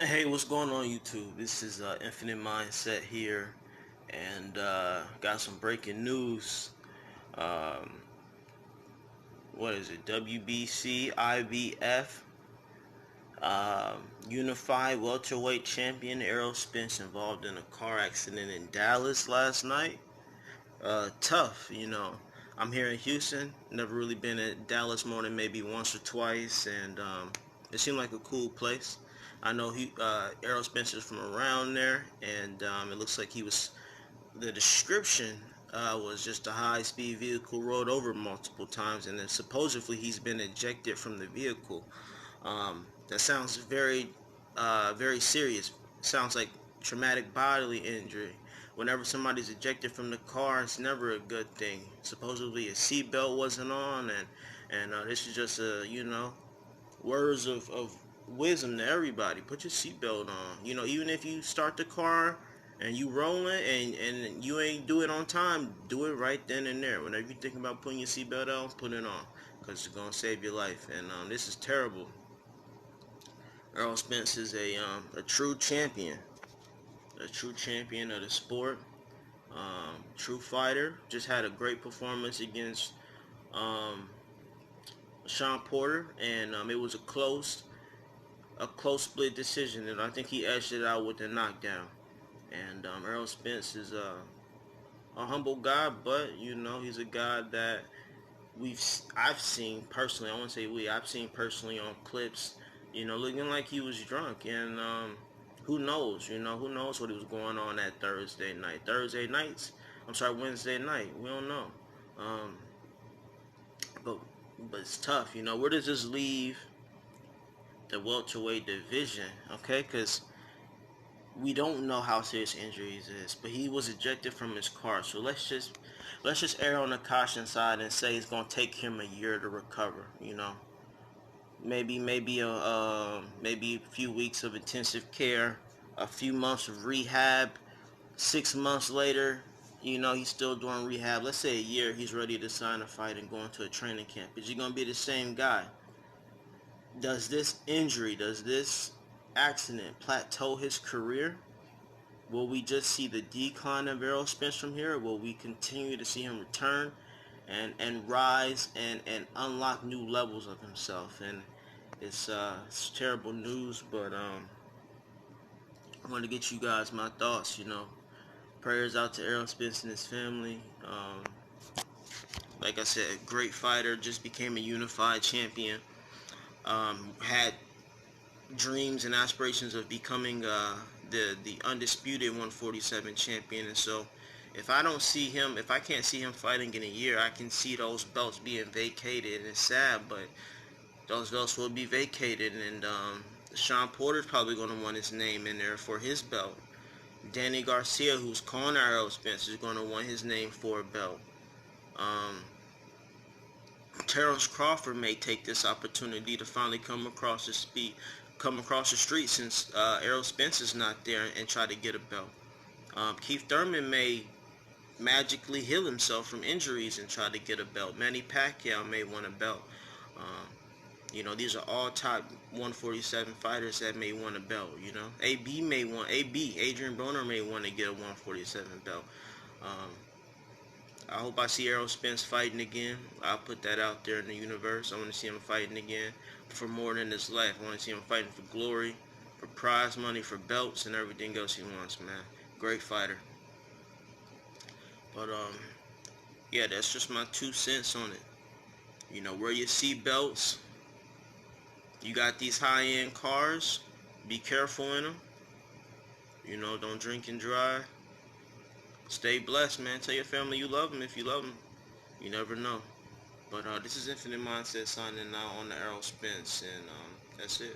Hey, what's going on YouTube? This is Infinite Mindset here, and got some breaking news. Um, what is it? WBC IBF Unified Welterweight Champion Errol Spence involved in a car accident in Dallas last night. Tough, you know. I'm here in Houston. Never really been at Dallas more than maybe once or twice, and it seemed like a cool place. I know Errol Spencer's from around there, and it looks like he was. The description was just a high-speed vehicle rode over multiple times, and then supposedly he's been ejected from the vehicle. That sounds very serious. Sounds like traumatic bodily injury. Whenever somebody's ejected from the car, it's never a good thing. Supposedly a seatbelt wasn't on, and this is just words of wisdom to everybody. Put your seatbelt on. You know, even if you start the car and you rolling and you ain't do it on time, do it right then and there. Whenever you think about putting your seatbelt on, put it on, because it's gonna save your life. And this is terrible. Errol Spence is a true champion of the sport. True fighter. Just had a great performance against um, Sean Porter, and it was a close split decision, and I think he edged it out with a knockdown. And Errol Spence is a humble guy, but you know he's a guy that I've seen personally. I won't say I've seen personally on clips. You know, looking like he was drunk, and who knows? You know, who knows what was going on that Thursday night? Thursday nights. I'm sorry, Wednesday night. We don't know. Um, but but it's tough. You know, where does this leave the welterweight division? Okay, because we don't know how serious injuries is, but he was ejected from his car. So let's just err on the caution side and say it's gonna take him a year to recover. You know, maybe a few weeks of intensive care, a few months of rehab. 6 months later, you know, he's still doing rehab. Let's say a year, he's ready to sign a fight and go into a training camp. Is he gonna be the same guy? Does this accident plateau his career? Will we just see the decline of Errol Spence from here, or will we continue to see him return and rise and unlock new levels of himself? And it's terrible news, but I want to get you guys my thoughts. You know, prayers out to Errol Spence and his family. Like I said, great fighter, just became a unified champion. Had dreams and aspirations of becoming the undisputed 147 champion. And so, if I can't see him fighting in a year, I can see those belts being vacated. And it's sad, but those belts will be vacated, and Sean Porter's probably going to want his name in there for his belt. Danny Garcia, who's calling Errol Spence, is going to want his name for a belt. Um, Terrence Crawford may take this opportunity to finally come across the street since Errol Spence is not there, and try to get a belt. Keith Thurman may magically heal himself from injuries and try to get a belt. Manny Pacquiao may want a belt. Um, you know, these are all top 147 fighters that may want a belt. You know, Adrian Broner may want to get a 147 belt. Um, I hope I see Errol Spence fighting again. I'll put that out there in the universe. I want to see him fighting again for more than his life. I want to see him fighting for glory, for prize money, for belts, and everything else he wants, man. Great fighter. But yeah, that's just my 2 cents on it. You know, wear your seat belts. You got these high-end cars. Be careful in them. You know, don't drink and drive. Stay blessed, man. Tell your family you love them if you love them. You never know. But this is Infinite Mindset signing out on the Errol Spence, and that's it.